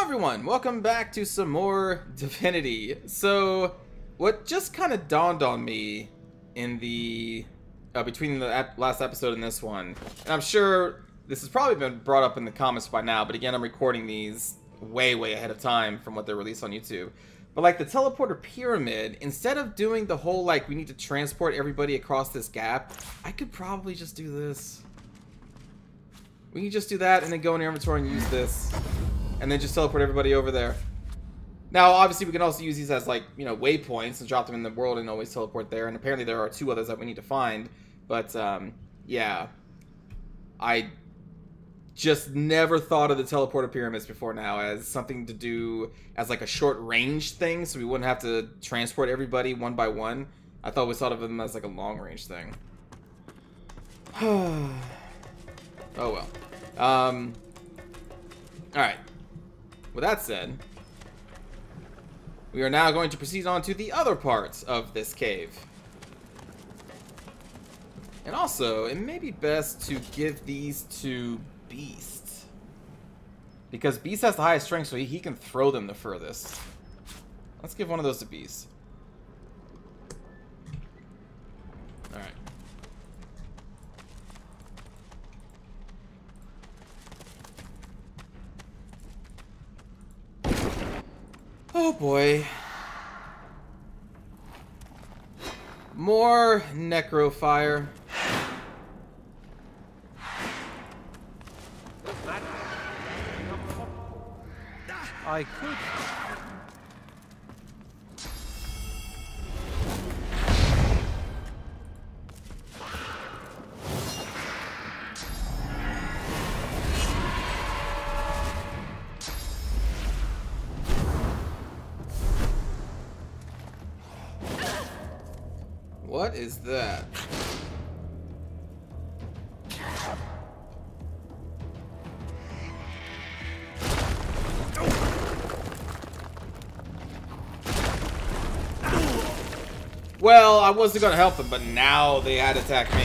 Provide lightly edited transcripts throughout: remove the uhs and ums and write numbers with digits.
everyone, welcome back to some more Divinity. So, what just kind of dawned on me in the between the last episode and this one, and I'm sure this has probably been brought up in the comments by now, but again, I'm recording these way ahead of time from what they're released on YouTube. But like the teleporter pyramid, instead of doing the whole like we need to transport everybody across this gap, I could probably just do this. We can just do that and then go in your inventory and use this. And then just teleport everybody over there. Now, obviously, we can also use these as, like, you know, waypoints and drop them in the world and always teleport there. And apparently there are two others that we need to find. But, yeah. I just never thought of the teleporter pyramids before now as something to do as, like, a short-range thing. So we wouldn't have to transport everybody one by one. I thought we thought of them as, like, a long-range thing. Oh, well. Alright. With that said, we are now going to proceed on to the other parts of this cave. And also, it may be best to give these to Beast. Because Beast has the highest strength, so he can throw them the furthest. Let's give one of those to Beast. Alright. Oh boy. More necro fire. I could. What is that? Well, I wasn't gonna help them, but now they had attacked me.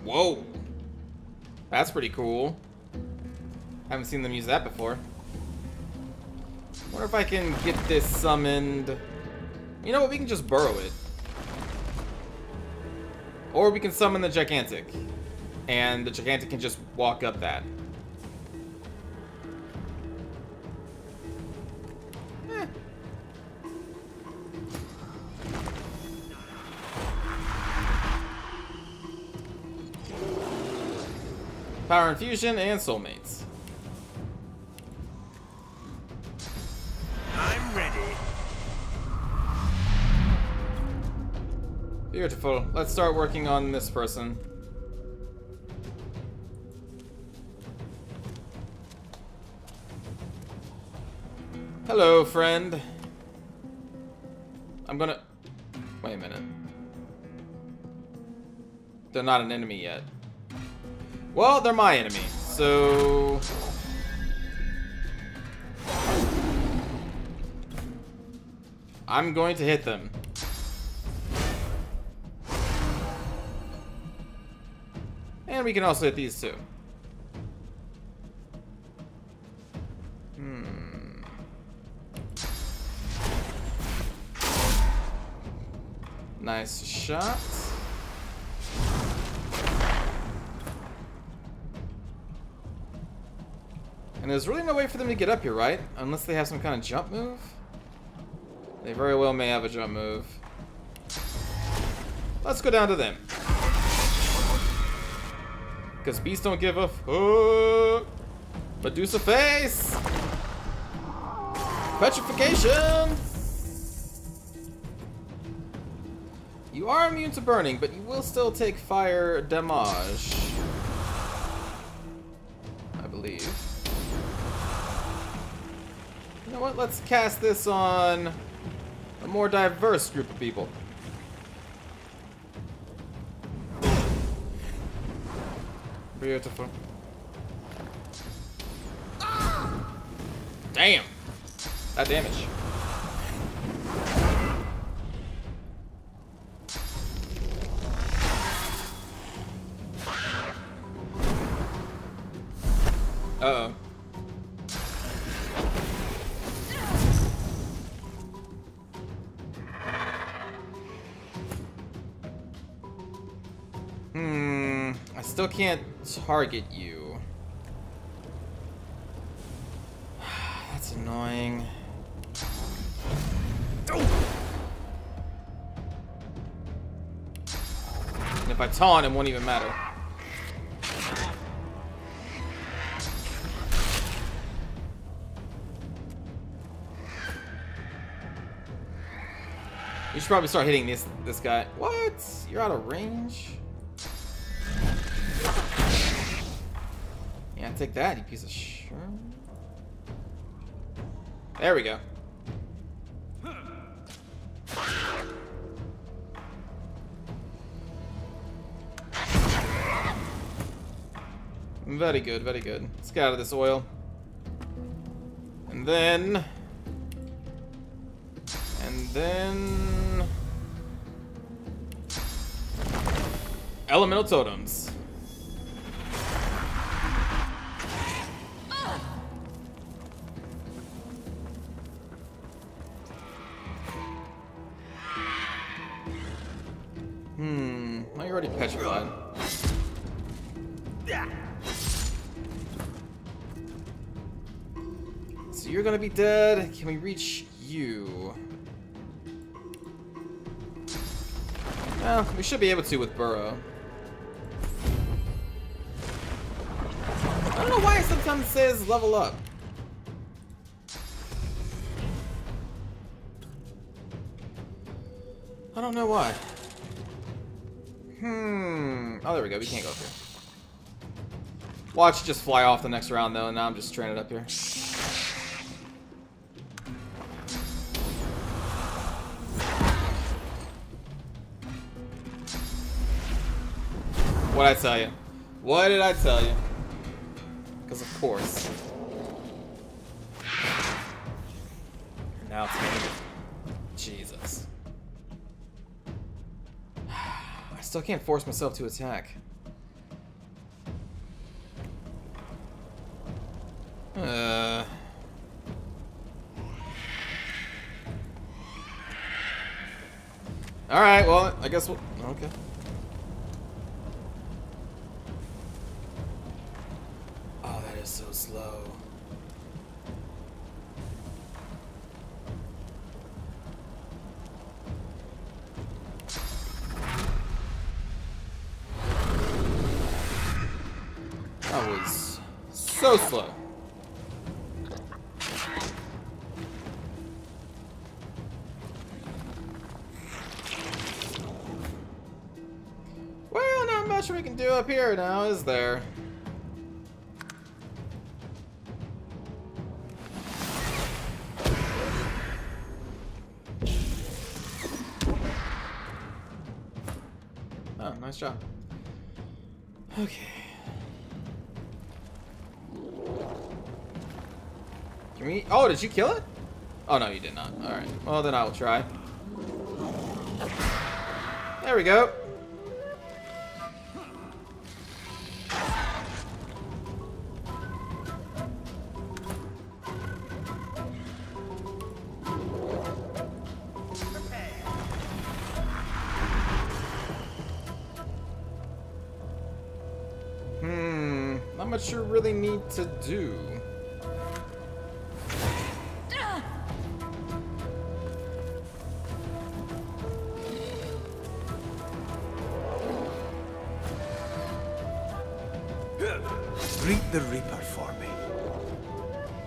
Whoa. That's pretty cool. Haven't seen them use that before. Wonder if I can get this summoned. You know what? We can just burrow it. Or we can summon the Gigantic. And the Gigantic can just walk up that. Power Infusion and Soulmates. I'm ready. Beautiful. Let's start working on this person. Hello, friend. I'm gonna... Wait a minute. They're not an enemy yet. Well, they're my enemy, so... I'm going to hit them. And we can also hit these two. Nice shot. And there's really no way for them to get up here, right? Unless they have some kind of jump move? They very well may have a jump move. Let's go down to them. Because beasts don't give a fuck. Medusa face! Petrification! You are immune to burning, but you will still take fire damage. I believe. You know know what? Let's cast this on a more diverse group of people. Beautiful. Damn! That damage. Uh-oh. I still can't target you. That's annoying. And if I taunt, it won't even matter. You should probably start hitting this guy. What? You're out of range? Yeah, take that, you piece of shit. There we go. Very good, very good. Let's get out of this oil. And then... elemental totems. You're already petrified. So you're gonna be dead. Can we reach you? Well, we should be able to with Burrow. I don't know why it sometimes says level up. I don't know why. Oh, there we go. We can't go through. Watch it just fly off the next round, though, and now I'm just stranded up here. What'd I tell you? What did I tell you? Because of course. Now it's me. Jesus. I still can't force myself to attack. Alright, well, I guess we'll... Okay. Oh, that is so slow. That was so slow. Well, not much we can do up here now, is there? Oh, nice job. Okay. Can we... Oh, did you kill it? Oh, no, you did not. Alright. Well, then I will try. There we go. Not much you really need to do. Greet the Reaper for me.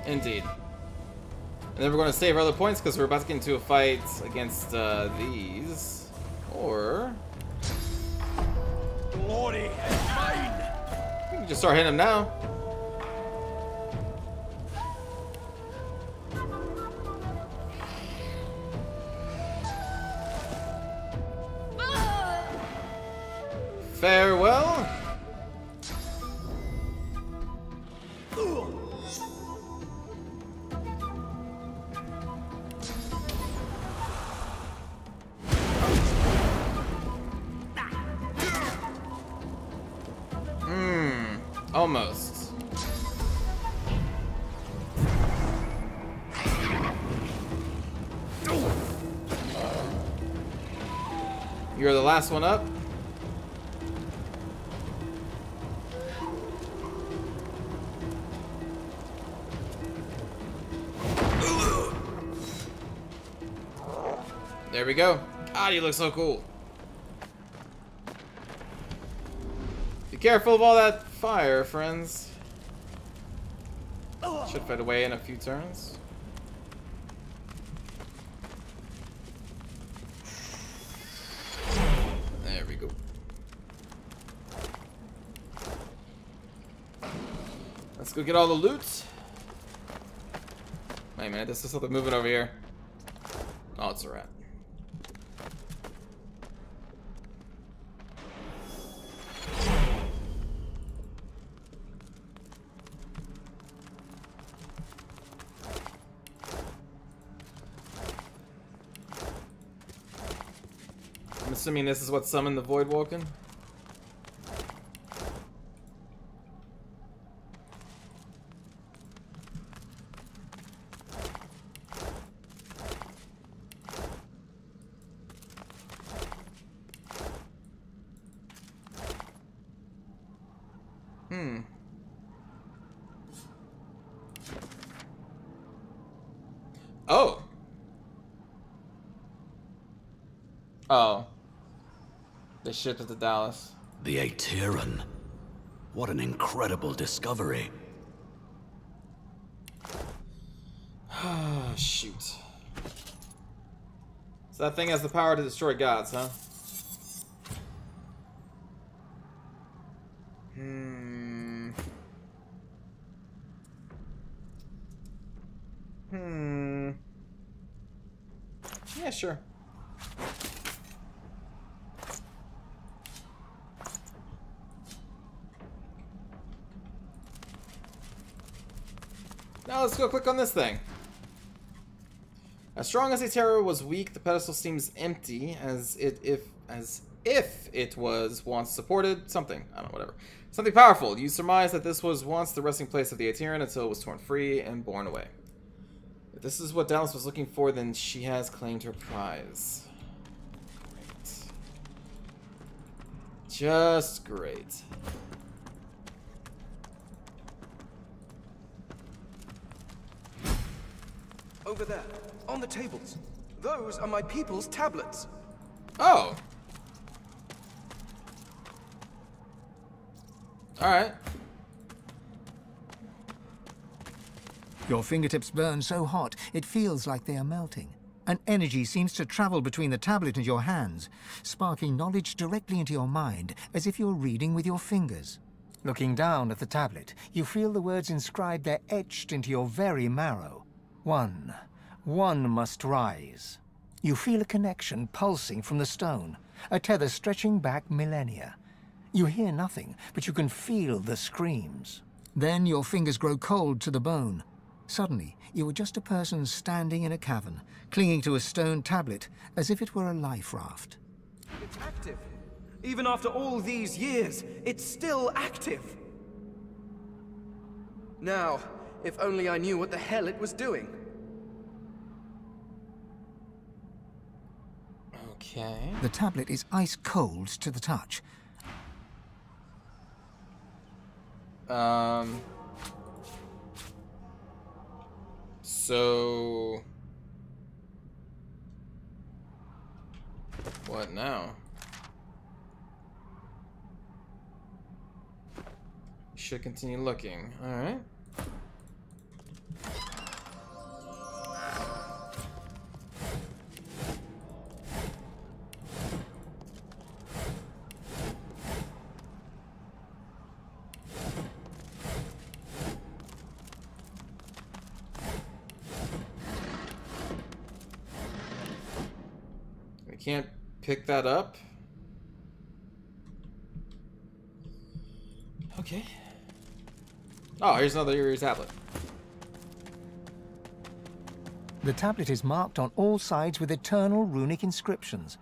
Indeed. And then we're going to save our other points because we're about to get into a fight against these. Or... Glory is mine. We can just start hitting them now. Farewell. Almost. You're the last one up. There we go. God, you look so cool. Be careful of all that fire, friends. Should fade away in a few turns. There we go. Let's go get all the loot. Wait a minute, this is something moving over here. Oh, it's a rat. I'm assuming this is what summoned the Voidwoken. Oh. Oh. They shipped it to Dallas. The Aetherin. What an incredible discovery. Oh, shoot. So that thing has the power to destroy gods, huh? Yeah, sure. Now let's go click on this thing. As strong as the terror was weak, the pedestal seems empty, as if it was once supported something. I don't know, whatever. Something powerful. You surmise that this was once the resting place of the Aetherin until it was torn free and borne away. If this is what Dallas was looking for, then she has claimed her prize. Great. Just great. Over there, on the tables. Those are my people's tablets. Oh. Alright. Your fingertips burn so hot, it feels like they are melting. An energy seems to travel between the tablet and your hands, sparking knowledge directly into your mind, as if you're reading with your fingers. Looking down at the tablet, you feel the words inscribed there etched into your very marrow. One must rise. You feel a connection pulsing from the stone, a tether stretching back millennia. You hear nothing, but you can feel the screams. Then your fingers grow cold to the bone. Suddenly, you are just a person standing in a cavern, clinging to a stone tablet, as if it were a life raft. It's active. Even after all these years, it's still active. Now, if only I knew what the hell it was doing. Okay. The tablet is ice cold to the touch. So what now? Should continue looking. All right. We can't pick that up. Okay. Oh, here's another tablet. The tablet is marked on all sides with eternal runic inscriptions,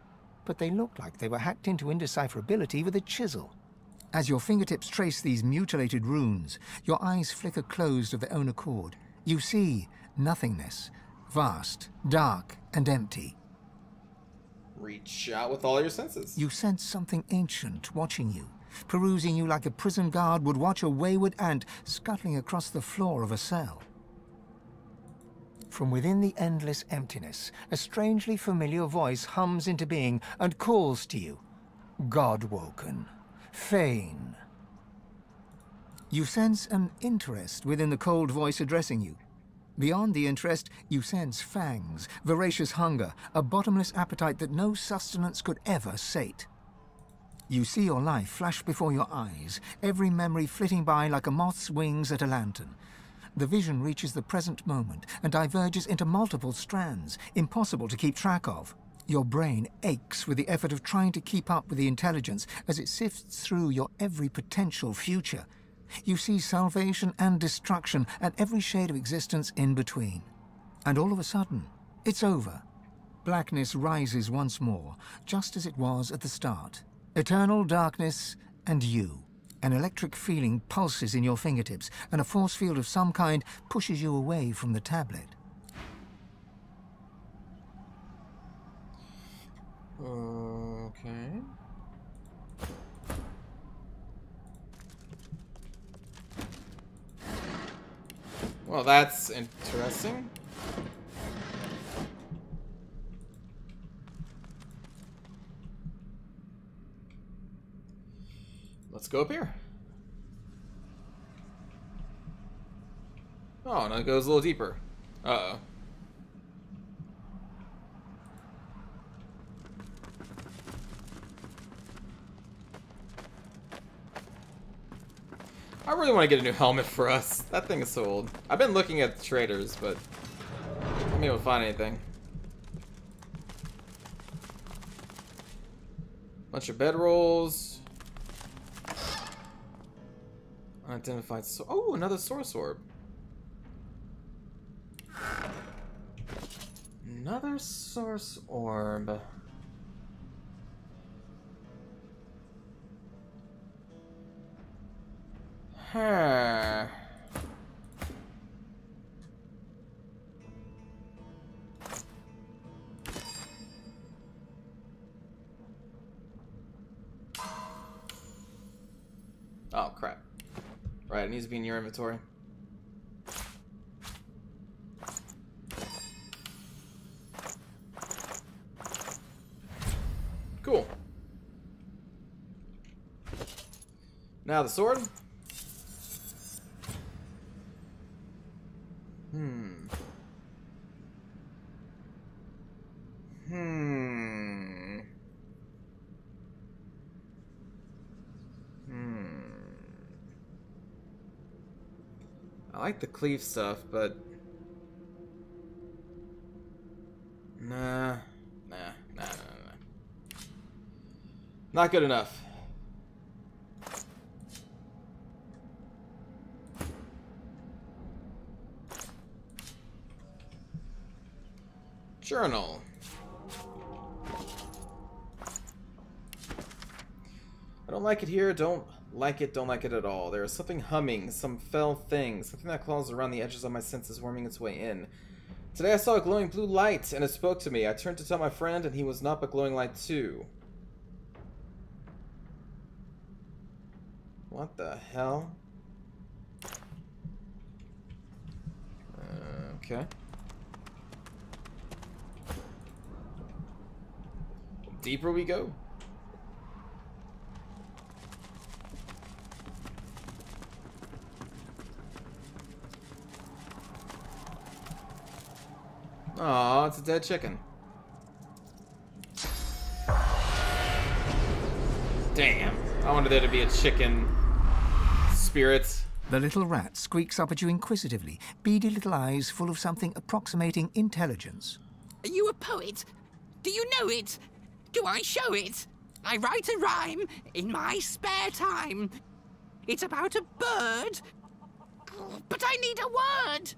but they look like they were hacked into indecipherability with a chisel. As your fingertips trace these mutilated runes, your eyes flicker closed of their own accord. You see nothingness, vast, dark, and empty. Reach out with all your senses. You sense something ancient watching you, perusing you like a prison guard would watch a wayward ant scuttling across the floor of a cell. From within the endless emptiness, a strangely familiar voice hums into being and calls to you. Godwoken. Fane. You sense an interest within the cold voice addressing you. Beyond the interest, you sense fangs, voracious hunger, a bottomless appetite that no sustenance could ever sate. You see your life flash before your eyes, every memory flitting by like a moth's wings at a lantern. The vision reaches the present moment and diverges into multiple strands, impossible to keep track of. Your brain aches with the effort of trying to keep up with the intelligence as it sifts through your every potential future. You see salvation and destruction and every shade of existence in between. And all of a sudden, it's over. Blackness rises once more, just as it was at the start. Eternal darkness and you. An electric feeling pulses in your fingertips, and a force field of some kind pushes you away from the tablet. Okay. Well, that's interesting. Let's go up here. Oh, and it goes a little deeper. Uh-oh. I really want to get a new helmet for us. That thing is so old. I've been looking at the traders, but I haven't been able to find anything. Bunch of bedrolls. Unidentified oh, another source orb. Another source orb. Huh. Oh, crap. Right, it needs to be in your inventory. Cool. Now the sword. I like the cleave stuff, but nah. Not good enough. Journal. I don't like it here, don't like it at all. There is something humming, some fell thing, something that claws around the edges of my senses, worming its way in. Today I saw a glowing blue light, and it spoke to me. I turned to tell my friend, and he was not but glowing light too. What the hell? Okay. Deeper we go. Aw, it's a dead chicken. Damn. I wanted there to be a chicken spirit. The little rat squeaks up at you inquisitively, beady little eyes full of something approximating intelligence. Are you a poet? Do you know it? Do I show it? I write a rhyme in my spare time. It's about a bird. But I need a word.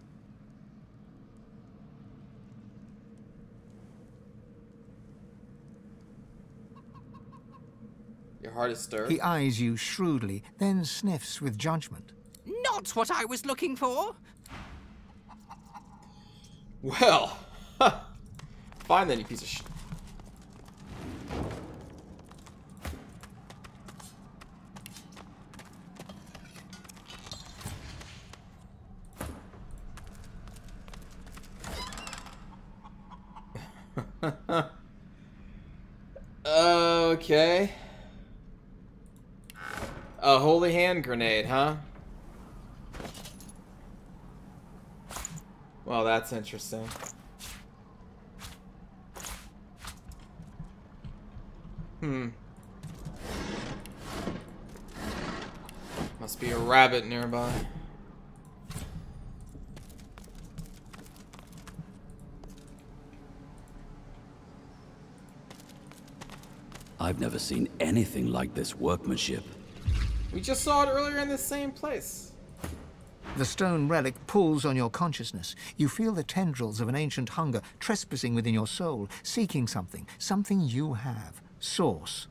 Your heart is stirred. He eyes you shrewdly, then sniffs with judgment. Not what I was looking for. Well, fine then, you piece of shit. Okay. A holy hand grenade, huh? Well, that's interesting. Must be a rabbit nearby. I've never seen anything like this workmanship. We just saw it earlier in this same place. The stone relic pulls on your consciousness. You feel the tendrils of an ancient hunger trespassing within your soul, seeking something you have. Source.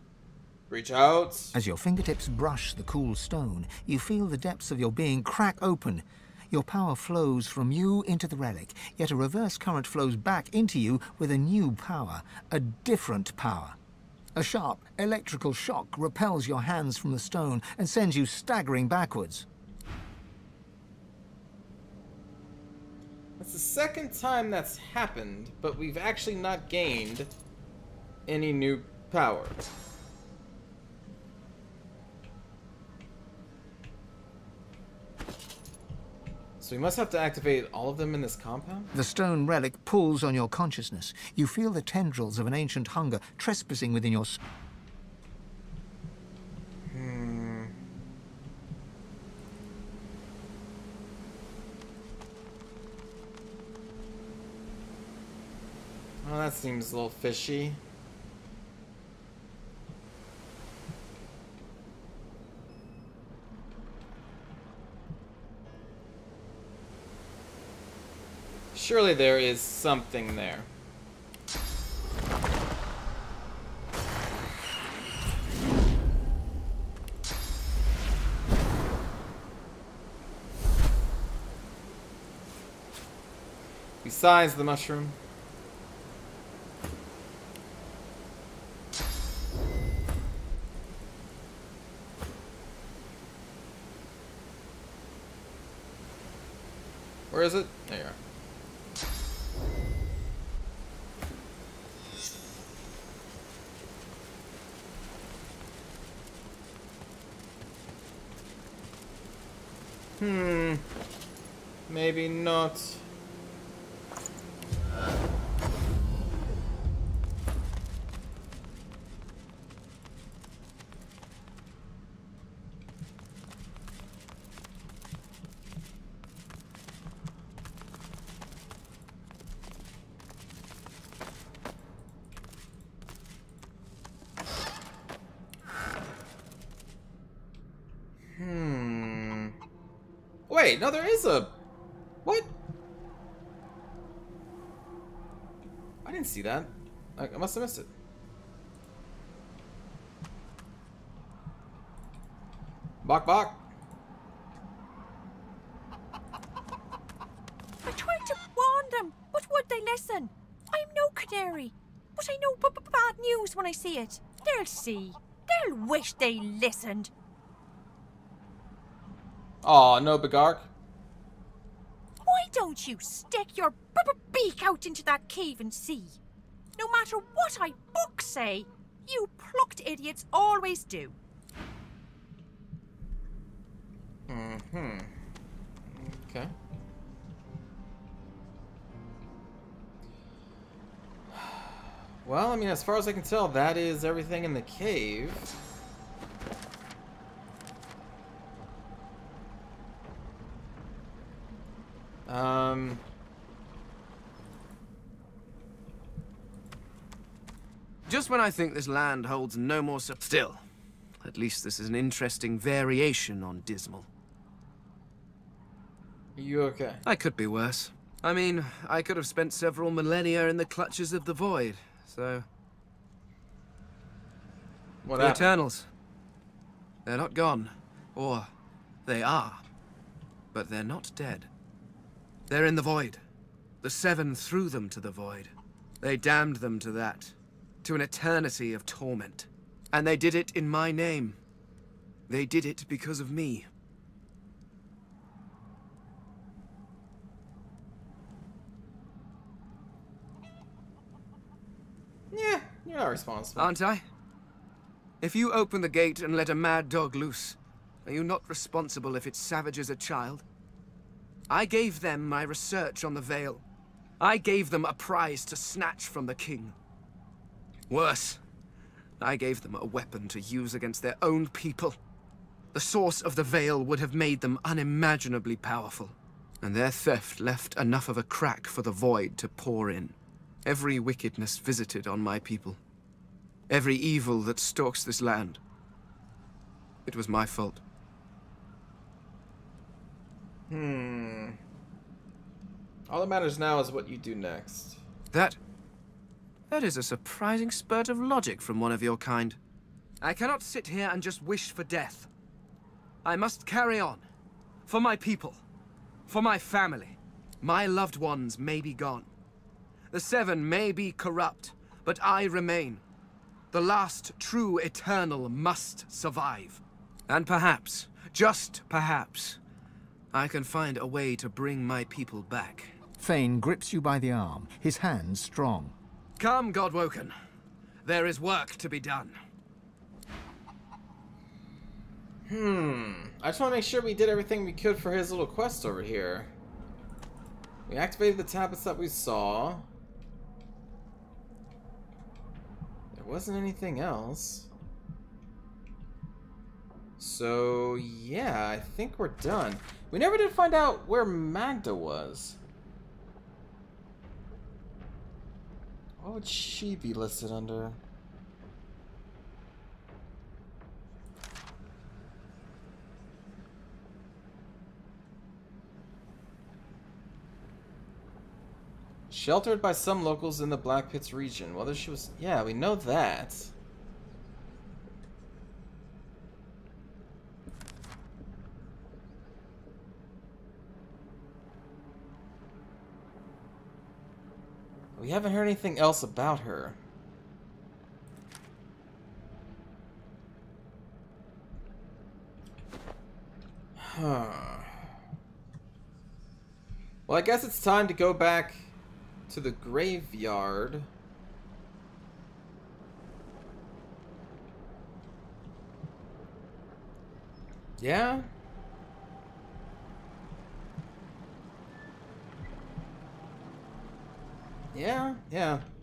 Reach out. As your fingertips brush the cool stone, you feel the depths of your being crack open. Your power flows from you into the relic, yet a reverse current flows back into you with a new power, a different power. A sharp electrical shock repels your hands from the stone and sends you staggering backwards. That's the second time that's happened, but we've actually not gained any new power. So we must have to activate all of them in this compound? The stone relic pulls on your consciousness. You feel the tendrils of an ancient hunger trespassing within your soul. Well, that seems a little fishy. Surely there is something there. Besides the mushroom. Where is it? There you are. Maybe not. Wait, no, there is a... What? I didn't see that. I must have missed it. Bok bok. I tried to warn them, but would they listen? I'm no canary, but I know bad news when I see it. They'll see. They'll wish they listened. Aw, no Begark. Why don't you stick your beak out into that cave and see? No matter what I books say, you plucked idiots always do. Okay. Well, I mean, as far as I can tell, that is everything in the cave. Just when I think this land holds no more still, a At least this is an interesting variation on dismal. Are you okay? I could be worse. I mean, I could have spent several millennia in the clutches of the void, so... What The happened? Eternals. They're not gone. Or, they are. But they're not dead. They're in the void. The Seven threw them to the void. They damned them to that. To an eternity of torment. And they did it in my name. They did it because of me. Yeah, you're not responsible. Aren't I? If you open the gate and let a mad dog loose, are you not responsible if it savages a child? I gave them my research on the Veil. I gave them a prize to snatch from the king. Worse, I gave them a weapon to use against their own people. The source of the Veil would have made them unimaginably powerful, and their theft left enough of a crack for the void to pour in. Every wickedness visited on my people. Every evil that stalks this land. It was my fault. All that matters now is what you do next. That is a surprising spurt of logic from one of your kind. I cannot sit here and just wish for death. I must carry on. For my people. For my family. My loved ones may be gone. The Seven may be corrupt, but I remain. The last true Eternal must survive. And perhaps, just perhaps, I can find a way to bring my people back. Fane grips you by the arm, his hands strong. Come, Godwoken. There is work to be done. I just want to make sure we did everything we could for his little quest over here. We activated the tablets that we saw. There wasn't anything else. So, yeah, I think we're done. We never did find out where Magda was. What would she be listed under? Sheltered by some locals in the Black Pits region. Whether she was... Yeah, we know that. We haven't heard anything else about her. Huh. Well, I guess it's time to go back to the graveyard. Yeah?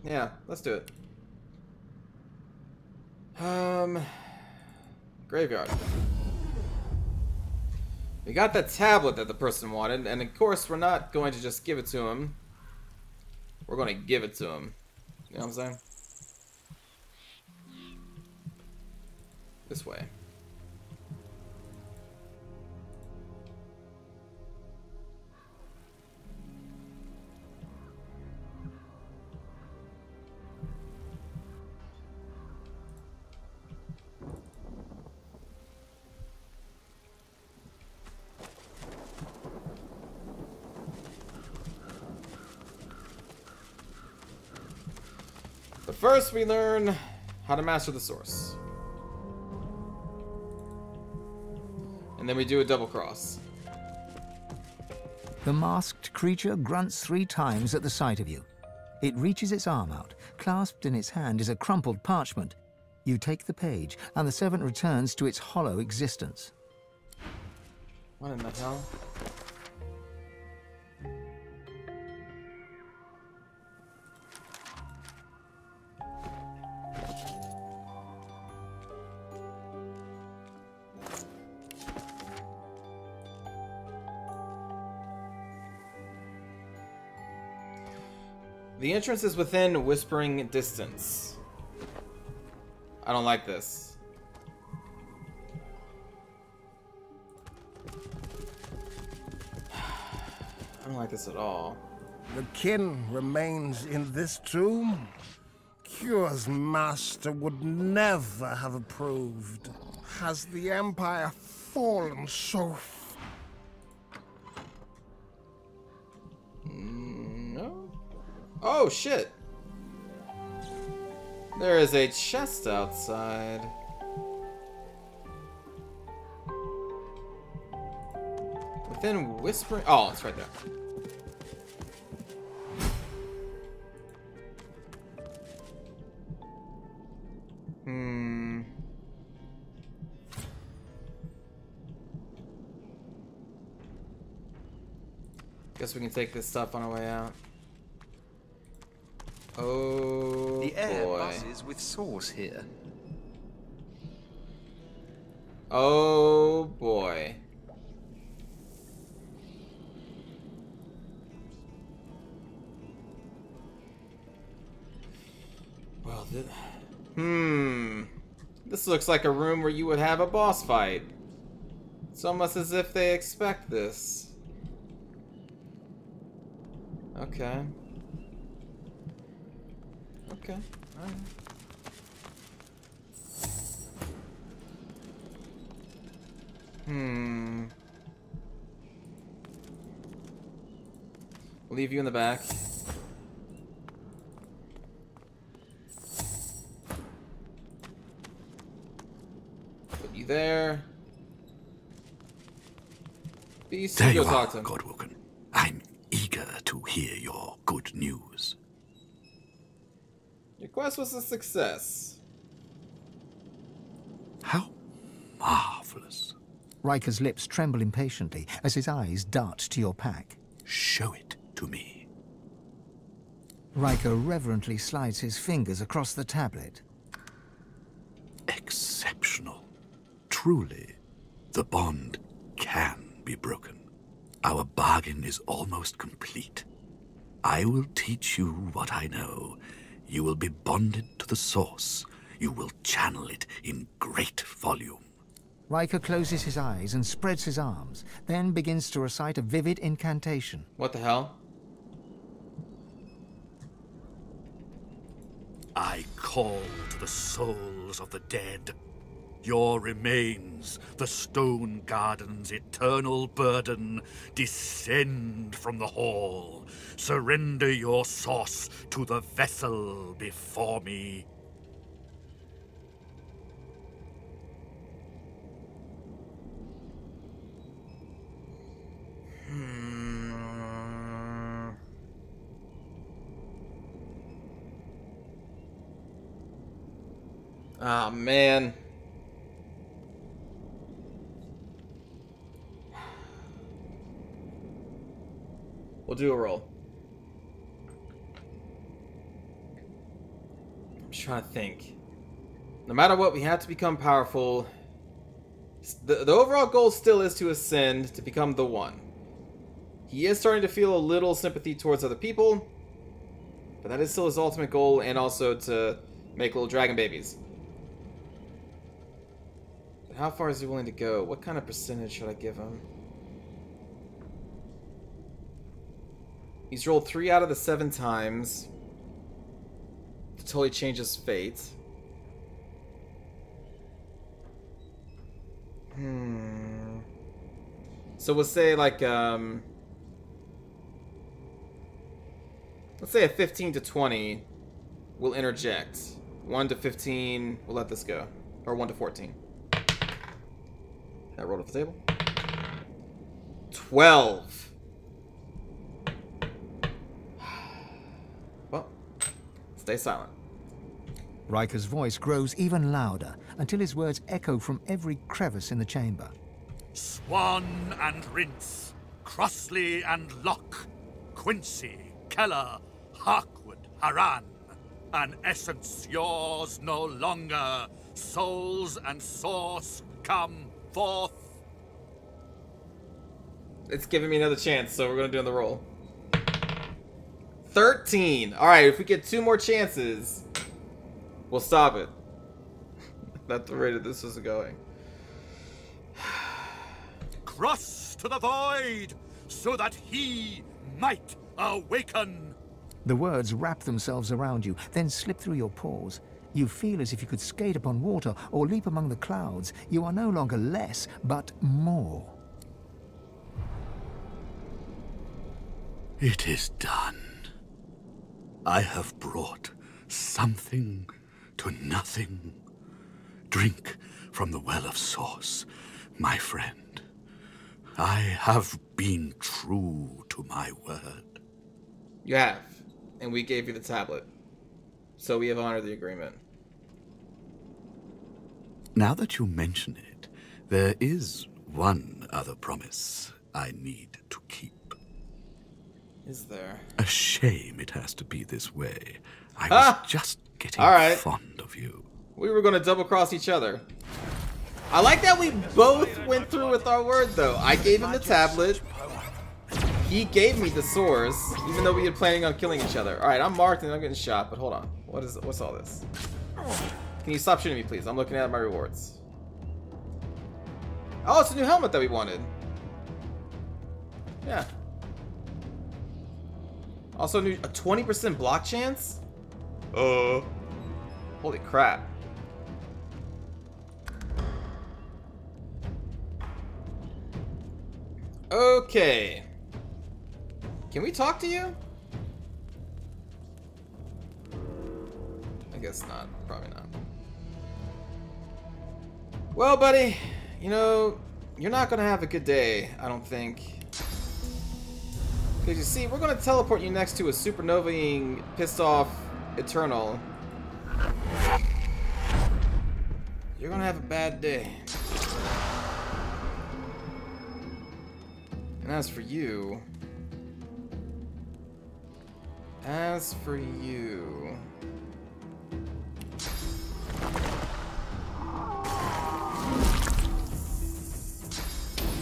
Yeah, let's do it. Graveyard. We got that tablet that the person wanted, and of course we're not going to just give it to him. We're going to give it to him. You know what I'm saying? This way. But first we learn how to master the source. And then we do a double cross. The masked creature grunts 3 times at the sight of you. It reaches its arm out. Clasped in its hand is a crumpled parchment. You take the page, and the servant returns to its hollow existence. What in the hell? The entrance is within whispering distance. I don't like this. don't like this at all. The kin remains in this tomb. Cure's master would never have approved. Has the Empire fallen so... No? Oh, shit! There is a chest outside. Within whispering... Oh, it's right there. Guess we can take this stuff on our way out. Oh, the air boy. buzzes with sauce here. Oh boy. Well, this looks like a room where you would have a boss fight. It's almost as if they expect this. Okay. Okay. Alright. We'll leave you in the back. Put you there. Beast, There go you talk are, to him. Godwoken. I'm eager to hear your good news. Your quest was a success. How marvelous. Riker's lips tremble impatiently as his eyes dart to your pack. Show it to me. Riker reverently slides his fingers across the tablet. Exceptional. Truly, the bond can be broken. Our bargain is almost complete. I will teach you what I know. You will be bonded to the source. You will channel it in great volume. Riker closes his eyes and spreads his arms, then begins to recite a vivid incantation. What the hell? I call to the souls of the dead. Your remains, the stone garden's eternal burden, descend from the hall. Surrender your source to the vessel before me. Ah, man. We'll do a roll. I'm just trying to think. No matter what, we have to become powerful. The overall goal still is to ascend, to become the one. He is starting to feel a little sympathy towards other people, but that is still his ultimate goal, and also to make little dragon babies. But how far is he willing to go? What kind of percentage should I give him? He's rolled 3 out of the 7 times to totally change his fate. So we'll say like, let's say a 15 to 20 will interject. 1 to 15, we'll let this go. Or 1 to 14. I rolled off the table. 12. Well, stay silent. Riker's voice grows even louder until his words echo from every crevice in the chamber. Swan and Rince, Crossley and Locke, Quincy, Keller, Harkwood, Haran. An essence yours no longer. Souls and source come forth. It's giving me another chance, so we're going to do on the roll. 13. Alright, if we get 2 more chances, we'll stop it. That's the rate of this is going. Cross to the void, so that he might awaken! The words wrap themselves around you, then slip through your pores. You feel as if you could skate upon water or leap among the clouds. You are no longer less, but more. It is done. I have brought something to nothing. Drink from the well of source, my friend. I have been true to my word. You have, and we gave you the tablet. So we have honored the agreement. Now that you mention it, there is one other promise I need to keep. Is there? A shame it has to be this way. I was just getting fond of you. We were going to double-cross each other. I like that we both went through with our word, though. I gave him the tablet. He gave me the source, even though we were planning on killing each other. Alright, I'm marked and I'm getting shot, but hold on. What's all this? Can you stop shooting me, please? I'm looking at my rewards. Oh, it's a new helmet that we wanted. Yeah. Also, a 20% block chance? Holy crap. Okay. Can we talk to you? I guess not. Probably not. Well, buddy, you know, you're not gonna have a good day, I don't think. Because you see, we're gonna teleport you next to a supernova-ing, pissed off Eternal. You're gonna have a bad day. And as for you...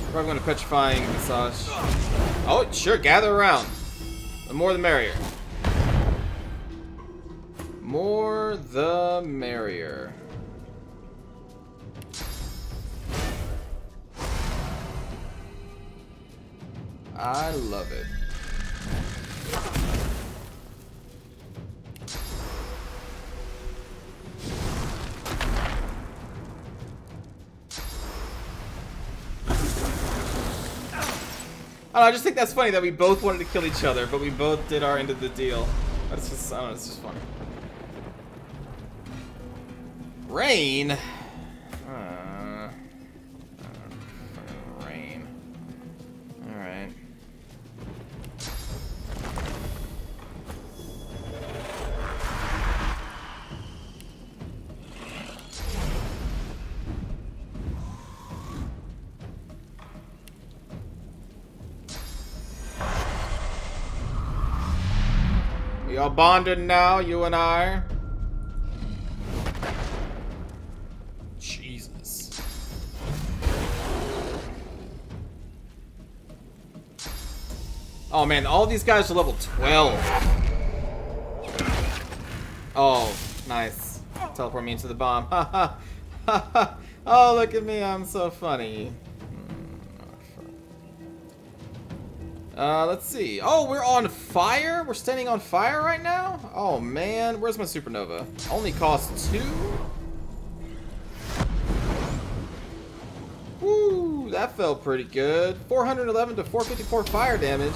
We're probably going to petrifying massage. Oh, sure, gather around. The more the merrier. More the merrier. I love it. I just think that's funny that we both wanted to kill each other, but we both did our end of the deal. That's just, I don't know, it's just funny. Rain? Rain. Alright. We all bonded now, you and I. Jesus. Oh man, all these guys are level 12. Oh, nice. Teleport me into the bomb. Ha ha. Oh, look at me, I'm so funny. Let's see. Oh, we're on fire? We're standing on fire right now? Oh, man. Where's my supernova? Only costs 2? Woo, that felt pretty good. 411 to 454 fire damage.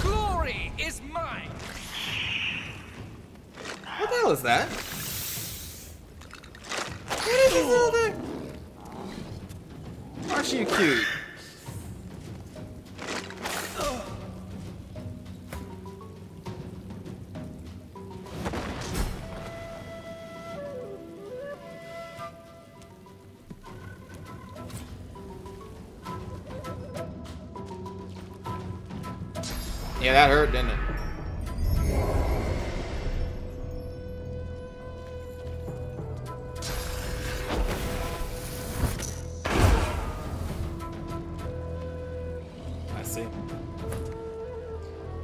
Glory is mine! What the hell is that? What is this little thing? Aren't you cute? Yeah, that hurt, didn't it?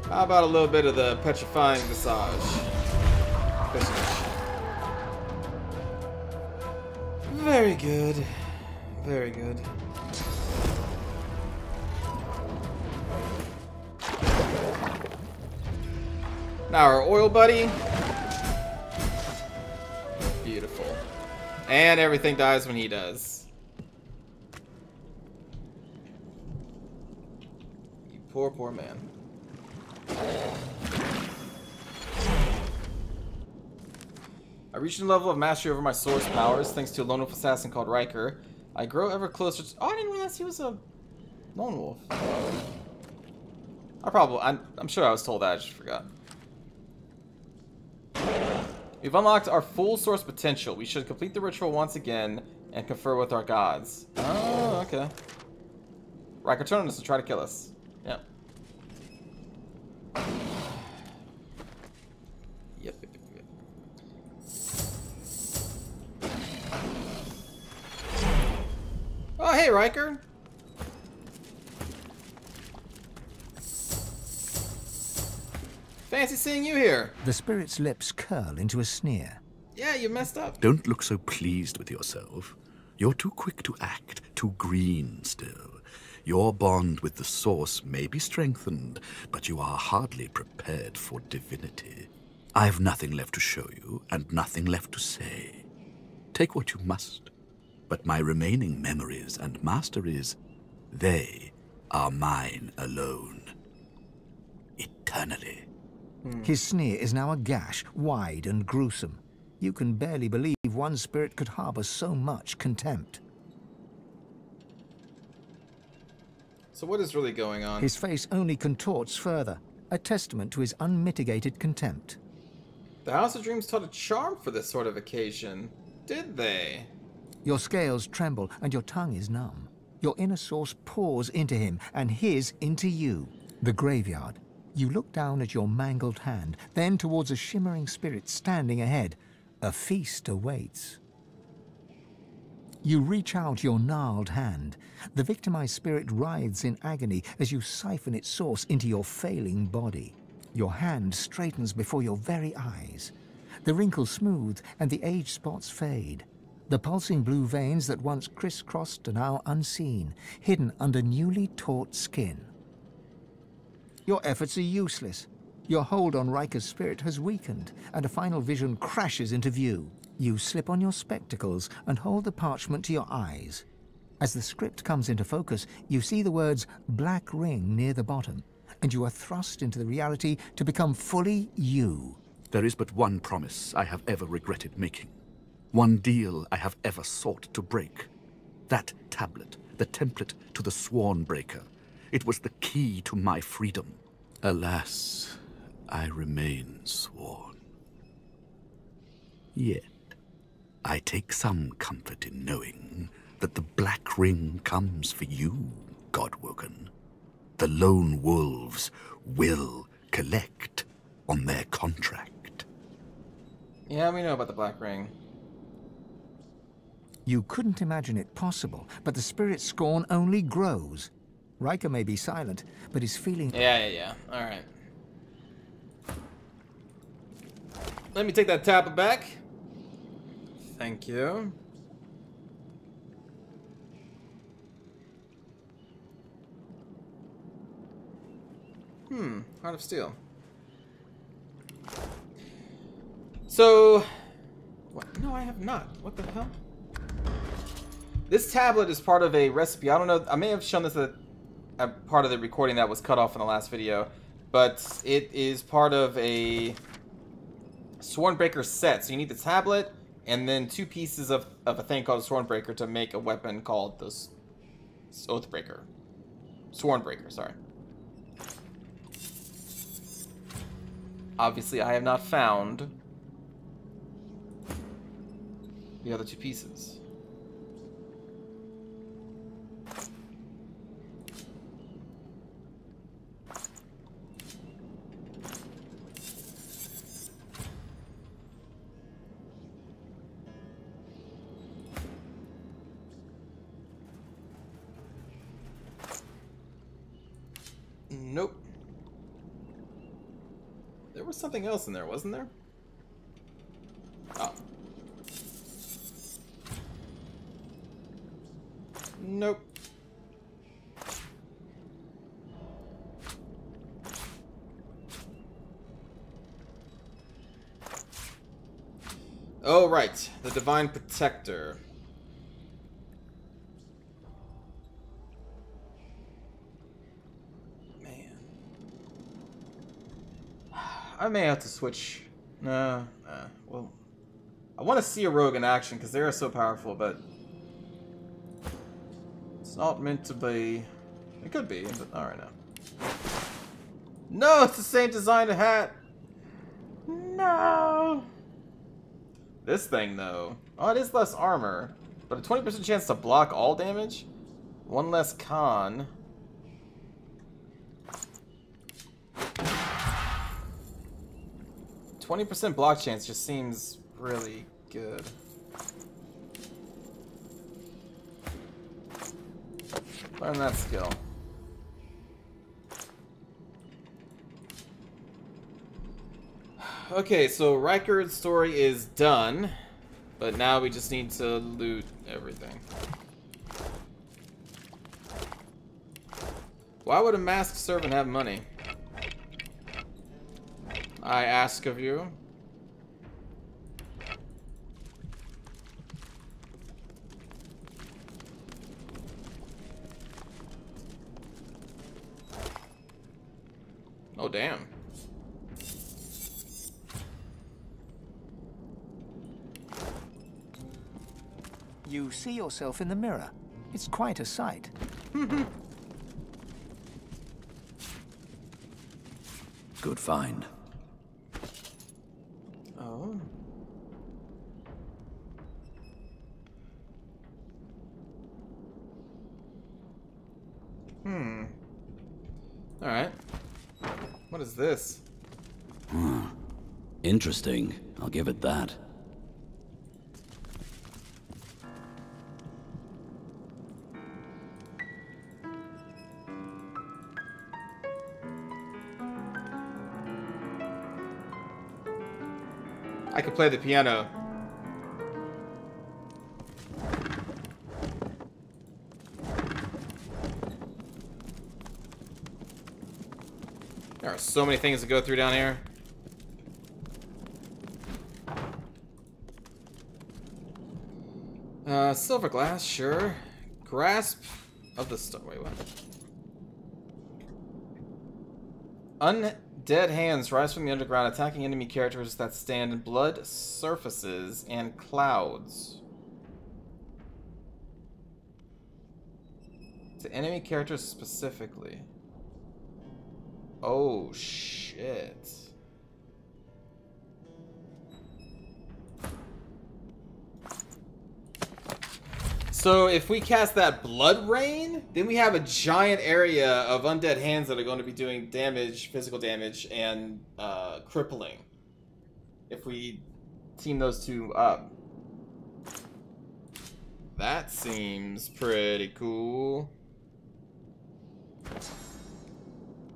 How about a little bit of the petrifying massage? Very good. Very good. Now our oil buddy. Beautiful. And everything dies when he does. You poor, poor man. I reached a level of mastery over my source powers thanks to a lone wolf assassin called Riker. I grow ever closer to... Oh, I didn't realize he was a lone wolf. I'm sure I was told that, I just forgot. We've unlocked our full source potential. We should complete the ritual once again and confer with our gods. Oh, okay. Riker turned on us to try to kill us. Yep. Yep. Oh, hey, Riker. Fancy seeing you here. The spirit's lips curl into a sneer. Yeah, you messed up. Don't look so pleased with yourself. You're too quick to act, too green still. Your bond with the Source may be strengthened, but you are hardly prepared for divinity. I've nothing left to show you, and nothing left to say. Take what you must, but my remaining memories and masteries, they are mine alone. Eternally. His sneer is now a gash, wide and gruesome. You can barely believe one spirit could harbor so much contempt. So what is really going on? His face only contorts further, a testament to his unmitigated contempt. The House of Dreams taught a charm for this sort of occasion, did they? Your scales tremble and your tongue is numb. Your inner source pours into him and his into you. The graveyard. You look down at your mangled hand, then towards a shimmering spirit standing ahead. A feast awaits. You reach out your gnarled hand. The victimized spirit writhes in agony as you siphon its source into your failing body. Your hand straightens before your very eyes. The wrinkles smooth and the age spots fade. The pulsing blue veins that once crisscrossed are now unseen, hidden under newly taut skin. Your efforts are useless. Your hold on Riker's spirit has weakened, and a final vision crashes into view. You slip on your spectacles and hold the parchment to your eyes. As the script comes into focus, you see the words Black Ring near the bottom, and you are thrust into the reality to become fully you. There is but one promise I have ever regretted making. One deal I have ever sought to break. That tablet, the template to the Sworn Breaker. It was the key to my freedom. Alas, I remain sworn. Yet, I take some comfort in knowing that the Black Ring comes for you, Godwoken. The lone wolves will collect on their contract. Yeah, we know about the Black Ring. You couldn't imagine it possible, but the spirit's scorn only grows. Riker may be silent, but his feeling... Yeah. Alright. Let me take that tablet back. Thank you. Heart of Steel. So... What? No, I have not. What the hell? This tablet is part of a recipe. I don't know. I may have shown this at part of the recording that was cut off in the last video, but it is part of a Swornbreaker set. So you need the tablet and then 2 pieces of a thing called a Swornbreaker to make a weapon called the Oathbreaker. Swornbreaker, sorry. Obviously, I have not found the other 2 pieces. Nope. There was something else in there, wasn't there? Oh. Nope. Oh, right. The Divine Protector. Man. I may have to switch. Nah. Well, I want to see a rogue in action because they are so powerful, but it's not meant to be. It could be, but not right now. No, it's the same design of hat. No. This thing, though. Oh, it is less armor, but a 20% chance to block all damage. One less con. %20 block chance just seems really good. Learn that skill. Okay, so Rykard's story is done, but now we just need to loot everything. Why would a masked servant have money? I ask of you. Oh, damn. You see yourself in the mirror. It's quite a sight. Good find. Oh. Alright. What is this? Interesting. I'll give it that. I could play the piano. There are so many things to go through down here. Silver glass, sure. Grasp of the star. Wait, what? Undead hands rise from the underground, attacking enemy characters that stand in blood surfaces and clouds. To enemy characters specifically. Oh, shit. So if we cast that blood rain, then we have a giant area of undead hands that are going to be doing damage, physical damage, and crippling. If we team those two up. That seems pretty cool.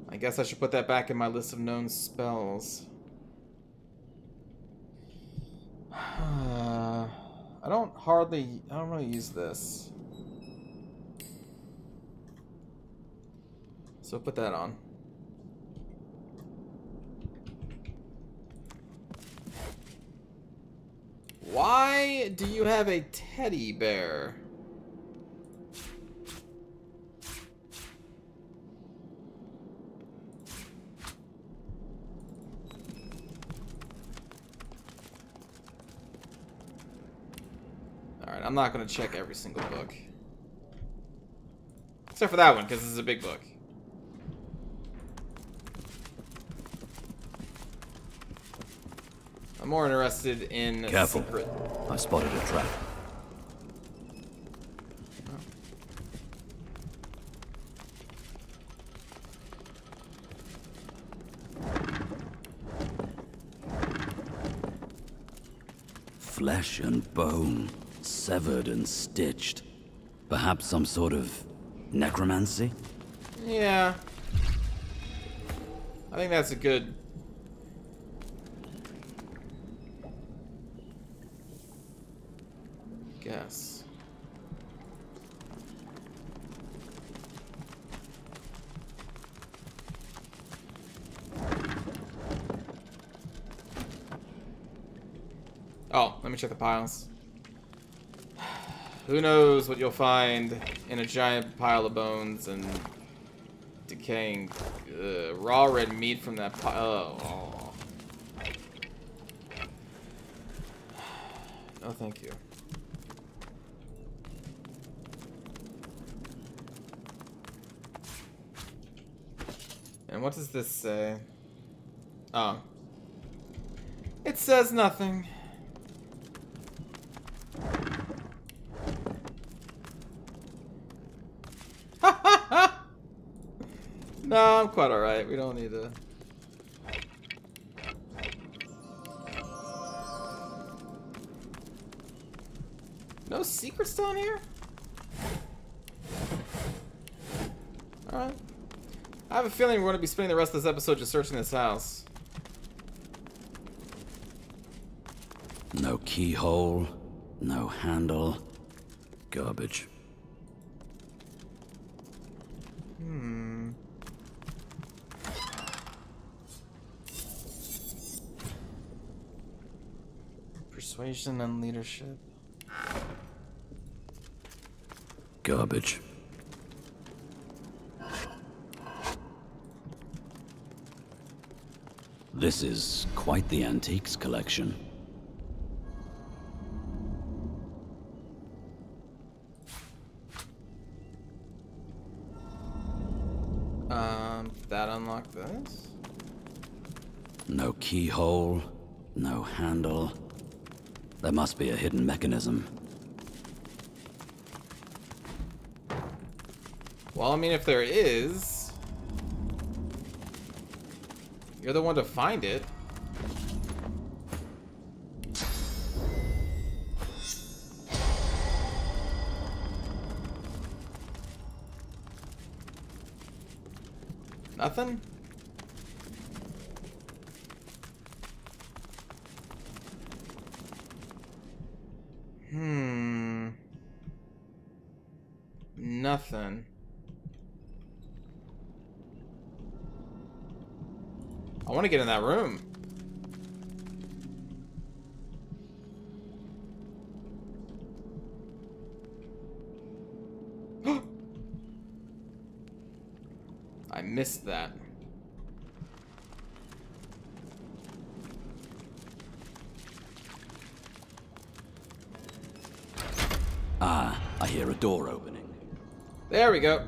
I guess I should put that back in my list of known spells. I don't really use this. So put that on. Why do you have a teddy bear? Alright, I'm not going to check every single book. Except for that one, because this is a big book. I'm more interested in Careful. secret. I spotted a trap. Flesh and bone, severed and stitched. Perhaps some sort of necromancy? Yeah. I think that's a good... guess. Oh, let me check the piles. Who knows what you'll find in a giant pile of bones and decaying raw red meat from that pile. Oh. No, thank you. And what does this say? Oh. It says nothing. No, I'm quite alright. We don't need to... No secrets down here? Alright. I have a feeling we're going to be spending the rest of this episode just searching this house. No keyhole, no handle, garbage. Persuasion and leadership. Garbage. This is quite the antiques collection. That unlock this? No keyhole, no handle. There must be a hidden mechanism. Well, I mean, if there is... You're the one to find it. Nothing? Nothing. I want to get in that room. I missed that. Ah, I hear a door opening. There we go.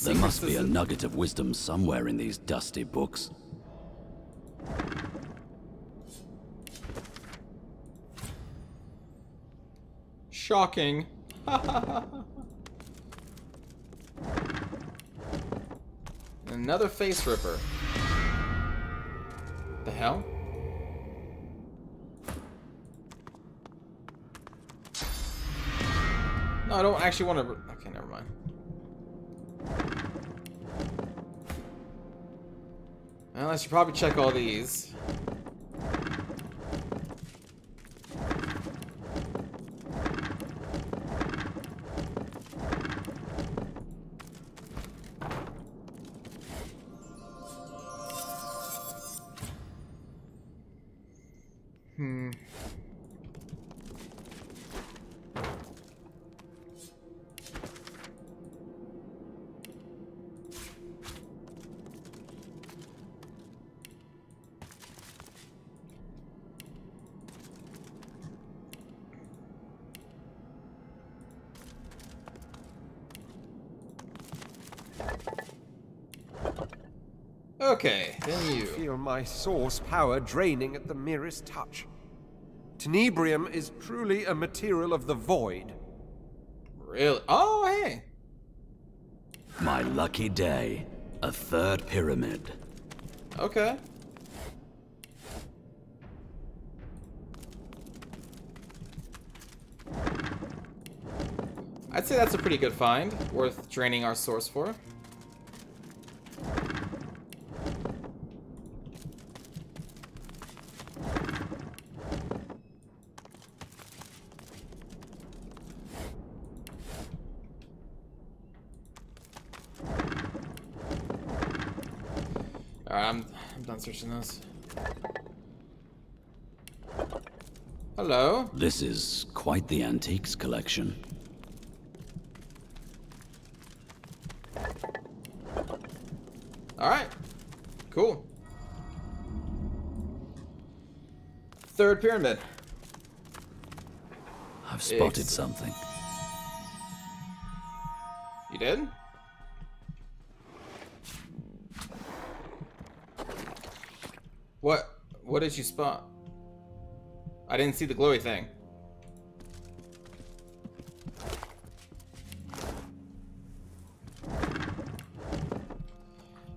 There must be a nugget of wisdom somewhere in these dusty books. Shocking. Another face ripper. The hell? No, I don't actually want to... Okay, never mind. Well, I should probably check all these. Okay, then you. I feel my source power draining at the merest touch. Tenebrium is truly a material of the void. Really? Oh, hey. My lucky day. A third pyramid. Okay. I'd say that's a pretty good find. Worth draining our source for. Alright, I'm done searching those. Hello? This is quite the antiques collection. Alright. Cool. Third pyramid. I've spotted something. You did? What did you spot? I didn't see the glowy thing.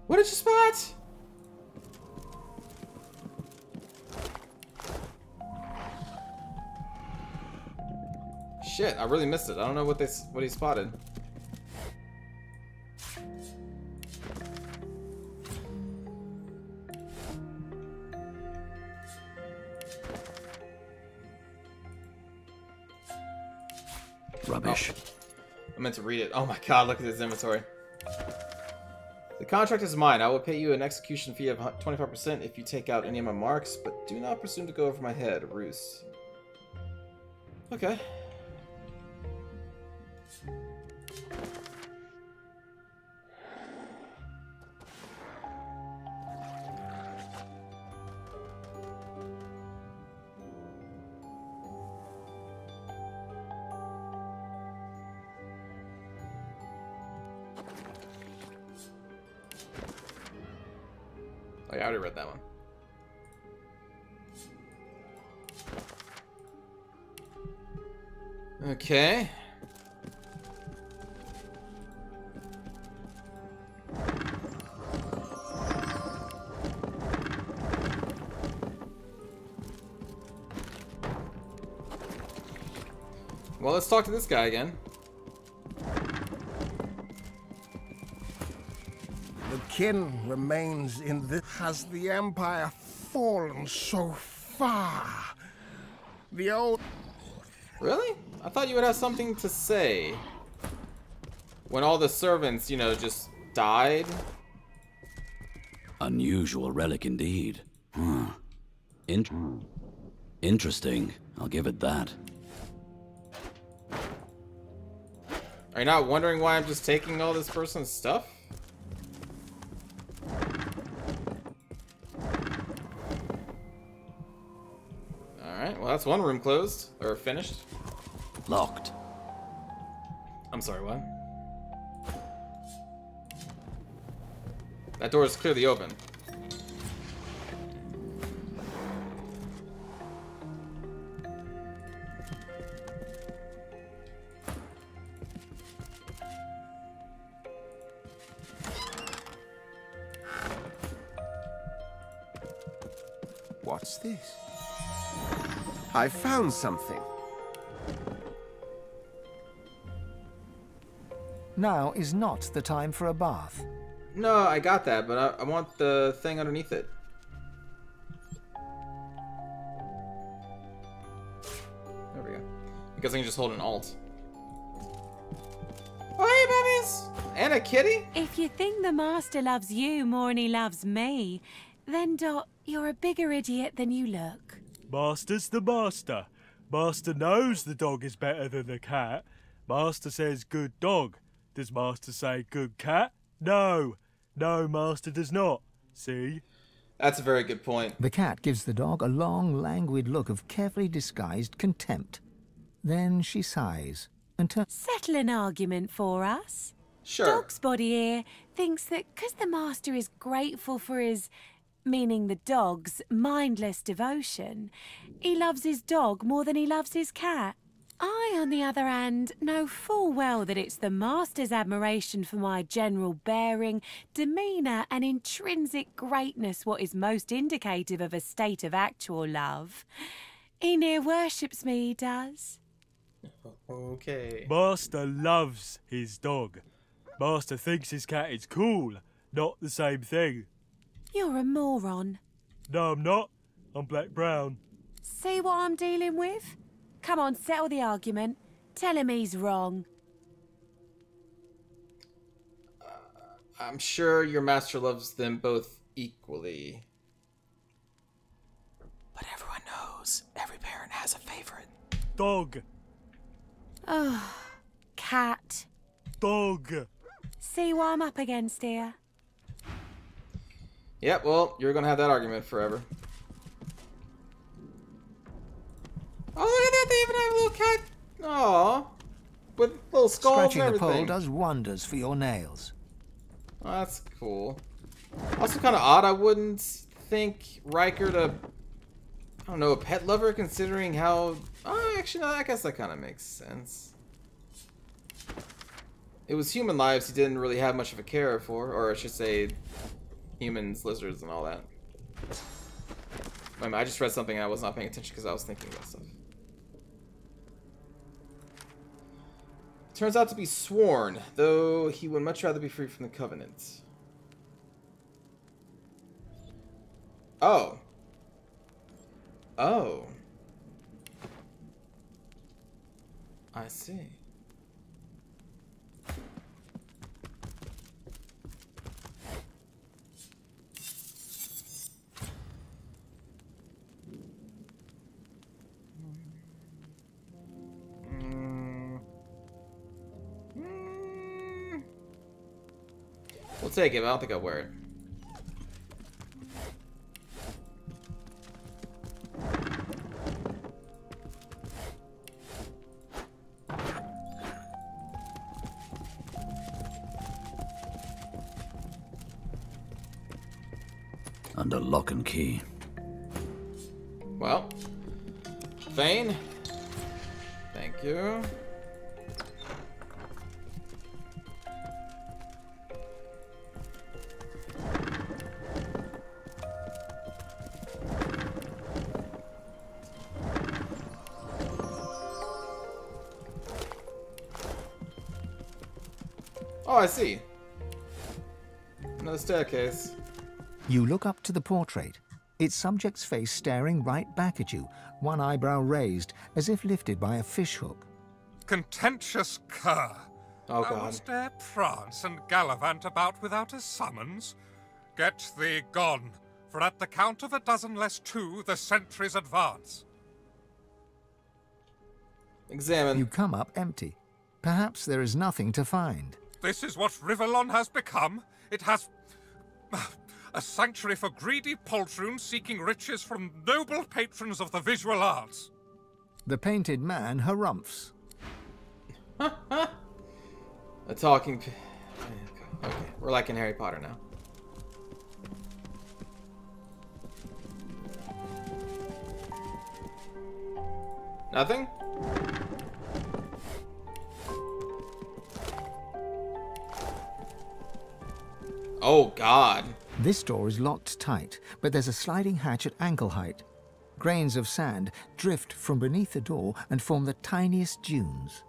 What did you spot? Shit, I really missed it. I don't know what he spotted. Rubbish. I meant to read it. Oh my god, look at this inventory. The contract is mine. I will pay you an execution fee of 25% if you take out any of my marks, but do not presume to go over my head, Roos. Okay. Oh, yeah, I already read that one. Okay. Well, let's talk to this guy again. The kin remains in this. Has the Empire fallen so far? The old... Really? I thought you would have something to say. When all the servants, you know, just died. Unusual relic indeed. Huh. Interesting. I'll give it that. Are you not wondering why I'm just taking all this person's stuff? Alright, well that's one room closed. Or finished. Locked. I'm sorry, what? That door is clearly open. What's this? I found something. Now is not the time for a bath. No, I got that, but I want the thing underneath it. There we go. Because I can just hold an alt. Oh, hey, babies! And a kitty? If you think the master loves you more than he loves me, then, Dot, you're a bigger idiot than you look. Master's the master. Master knows the dog is better than the cat. Master says good dog. Does Master say good cat? No. No, Master does not. See? That's a very good point. The cat gives the dog a long, languid look of carefully disguised contempt. Then she sighs and turns... Settle an argument for us. Sure. Dog's body here thinks that because the master is grateful for his, meaning the dog's, mindless devotion, he loves his dog more than he loves his cat. I, on the other hand, know full well that it's the master's admiration for my general bearing, demeanour and intrinsic greatness what is most indicative of a state of actual love. He near worships me, he does. Okay. Master loves his dog. Master thinks his cat is cool, not the same thing. You're a moron. No, I'm not. I'm black-brown. See what I'm dealing with? Come on, settle the argument. Tell him he's wrong. I'm sure your master loves them both equally. But everyone knows every parent has a favorite. Dog. Oh, cat. Dog. See what I'm up against here? Yep, well, you're gonna have that argument forever. Oh, look at that! They even have a little cat. Aww. With little skulls Scratching and the pole everything. does wonders for your nails. Oh, that's cool. Also kind of odd. I wouldn't think Riker to, I don't know, a pet lover, considering how... Oh, actually, no, I guess that kind of makes sense. It was human lives he didn't really have much of a care for, or I should say, humans, lizards, and all that. I just read something and I was not paying attention because I was thinking about stuff. Turns out to be sworn, though he would much rather be free from the Covenant. Oh. Oh. I see. We'll take it, but I don't think I'll wear it. Under lock and key. Well, Thane, thank you. Oh, I see. Another staircase. You look up to the portrait, its subject's face staring right back at you, one eyebrow raised, as if lifted by a fishhook. Contentious cur! Oh, Thou God. must dare prance and gallivant about without a summons? Get thee gone, for at the count of 12 less 2, the sentries advance. Examine. You come up empty. Perhaps there is nothing to find. This is what Rivellon has become. It has... a sanctuary for greedy poltroons seeking riches from noble patrons of the visual arts. The painted man harumphs. A talking... Okay, we're like in Harry Potter now. Nothing? Oh, God. This door is locked tight, but there's a sliding hatch at ankle height. Grains of sand drift from beneath the door and form the tiniest dunes.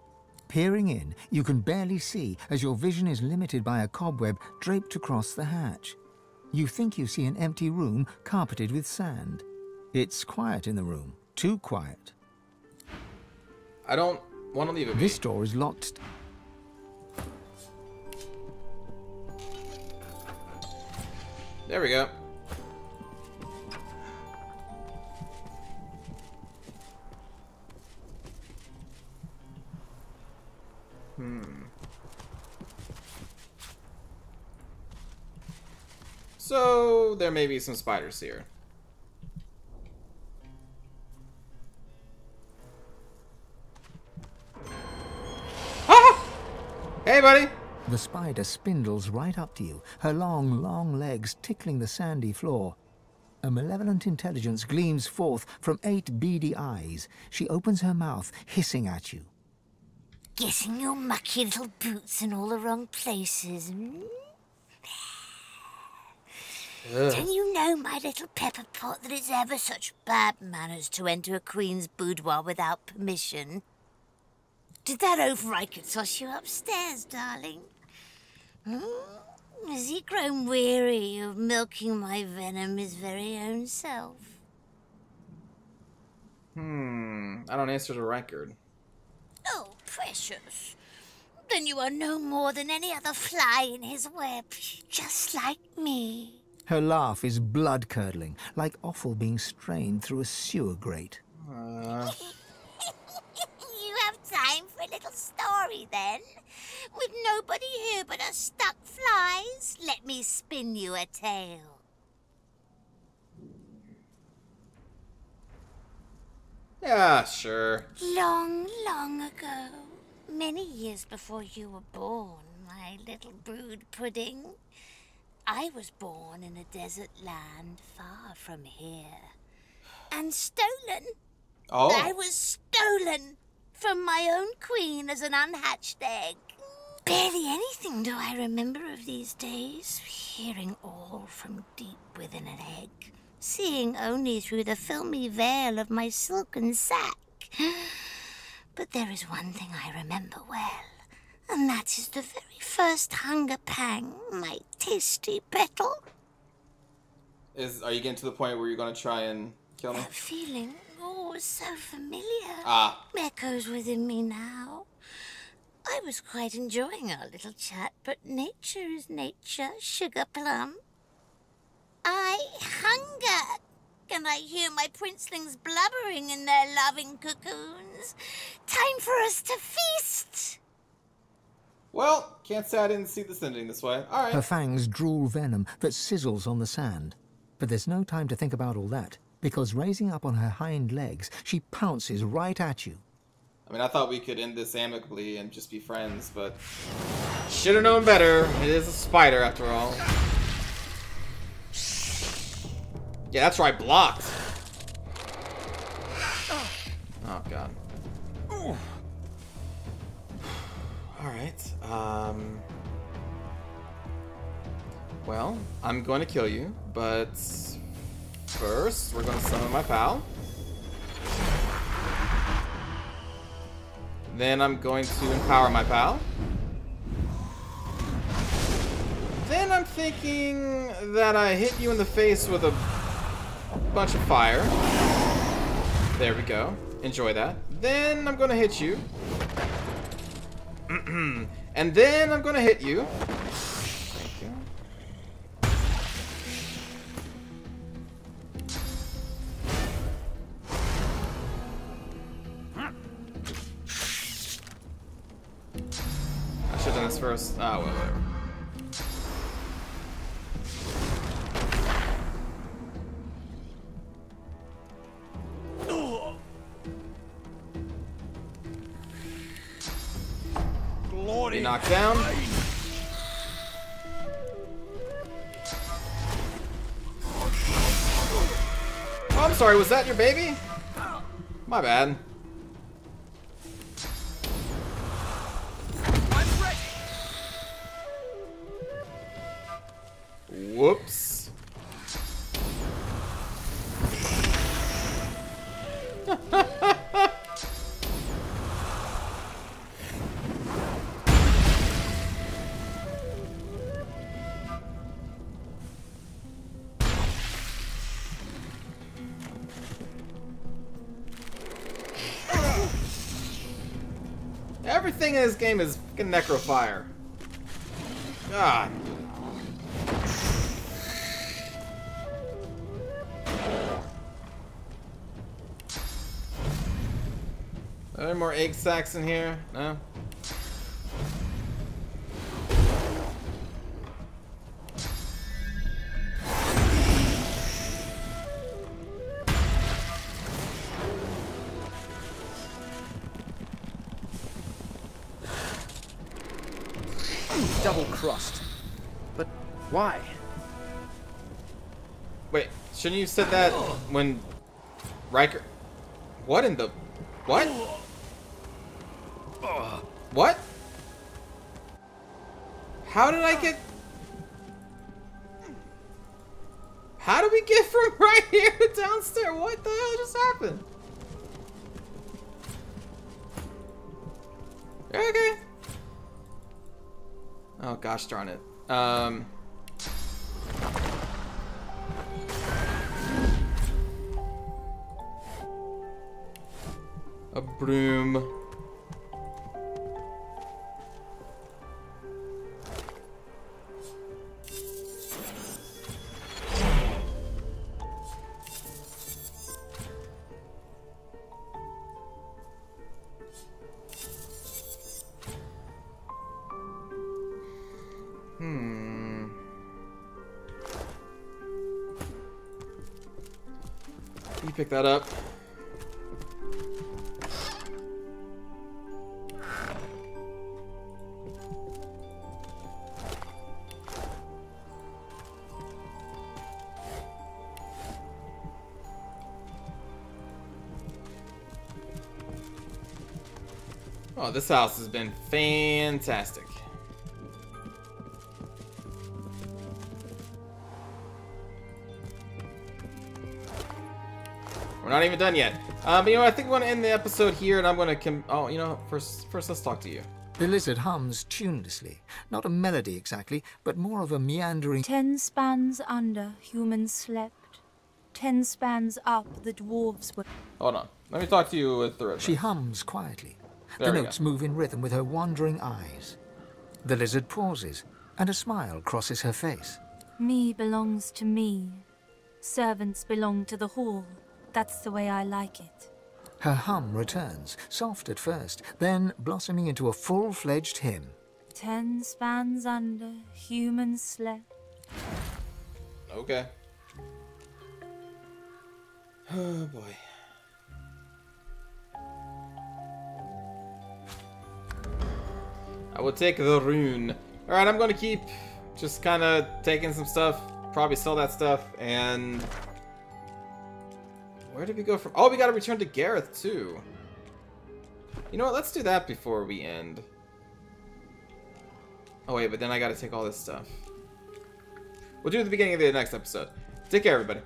Peering in, you can barely see as your vision is limited by a cobweb draped across the hatch. You think you see an empty room carpeted with sand. It's quiet in the room, too quiet. I don't want to leave it. This door is locked. There we go. So, there may be some spiders here. Ah! Hey, buddy! The spider spindles right up to you, her long, long legs tickling the sandy floor. A malevolent intelligence gleams forth from 8 beady eyes. She opens her mouth, hissing at you. Getting your mucky little boots in all the wrong places. Don't you know, my little pepper pot, that it's ever such bad manners to enter a queen's boudoir without permission? Did that overriker toss you upstairs, darling? Has he grown weary of milking my venom his very own self? I don't answer the record. Oh, precious. Then you are no more than any other fly in his web, just like me. Her laugh is blood-curdling, like offal being strained through a sewer grate. You have time for a little story, then? With nobody here but us stuck flies, let me spin you a tale. Yeah, sure. Long, long ago, many years before you were born, my little brood pudding, I was born in a desert land far from here. And stolen. Oh. I was stolen from my own queen as an unhatched egg. Barely anything do I remember of these days, hearing all from deep within an egg, seeing only through the filmy veil of my silken sack. But there is one thing I remember well, and that is the very first hunger pang, my tasty petal. Are you getting to the point where you're gonna try and kill me? That feeling, oh, so familiar, echoes within me now. I was quite enjoying our little chat, but nature is nature, sugar plum. I hunger. Can I hear my princelings blubbering in their loving cocoons? Time for us to feast. Well, can't say I didn't see this ending this way. All right. Her fangs drool venom that sizzles on the sand. But there's no time to think about all that, because raising up on her hind legs, she pounces right at you. I mean, I thought we could end this amicably and just be friends, but should have known better. It is a spider, after all. Yeah, that's right, blocked. Oh, God. Alright, well, I'm going to kill you, but first, we're going to summon my pal. Then I'm going to empower my pal. Then I'm thinking that I hit you in the face with a bunch of fire. There we go. Enjoy that. Then I'm gonna hit you. And then I'm gonna hit you. Thank you. I should have done this first. Ah, well, whatever. Be knocked down. Oh, I'm sorry, was that your baby? My bad. Whoops. Everything in this game is fucking necrofire. God. Are there more egg sacs in here? No? Double-crossed. But why? Wait, shouldn't you have said that when Riker... What in the... What? What? How did I get... How did we get from right here to downstairs? What the hell just happened? Okay. Oh gosh darn it. A broom. You pick that up. Oh, this house has been fantastic. We're not even done yet. But you know, I think we want to end the episode here, and I'm going to oh, you know, first let's talk to you. The lizard hums tunelessly. Not a melody exactly, but more of a meandering... 10 spans under, humans slept. 10 spans up, the dwarves were... Hold on. Let me talk to you with the rhythm. She hums quietly. There The we notes go. move in rhythm with her wandering eyes. The lizard pauses, and a smile crosses her face. Me belongs to me. Servants belong to the hall. That's the way I like it. Her hum returns, soft at first, then blossoming into a full-fledged hymn. 10 spans under, humans slept. Okay. Oh boy. I will take the rune. Alright, I'm gonna keep just kind of taking some stuff. Probably sell that stuff. And where did we go from? Oh, we gotta return to Gareth too. You know what? Let's do that before we end. Oh wait, but then I gotta take all this stuff. We'll do it at the beginning of the next episode. Take care, everybody.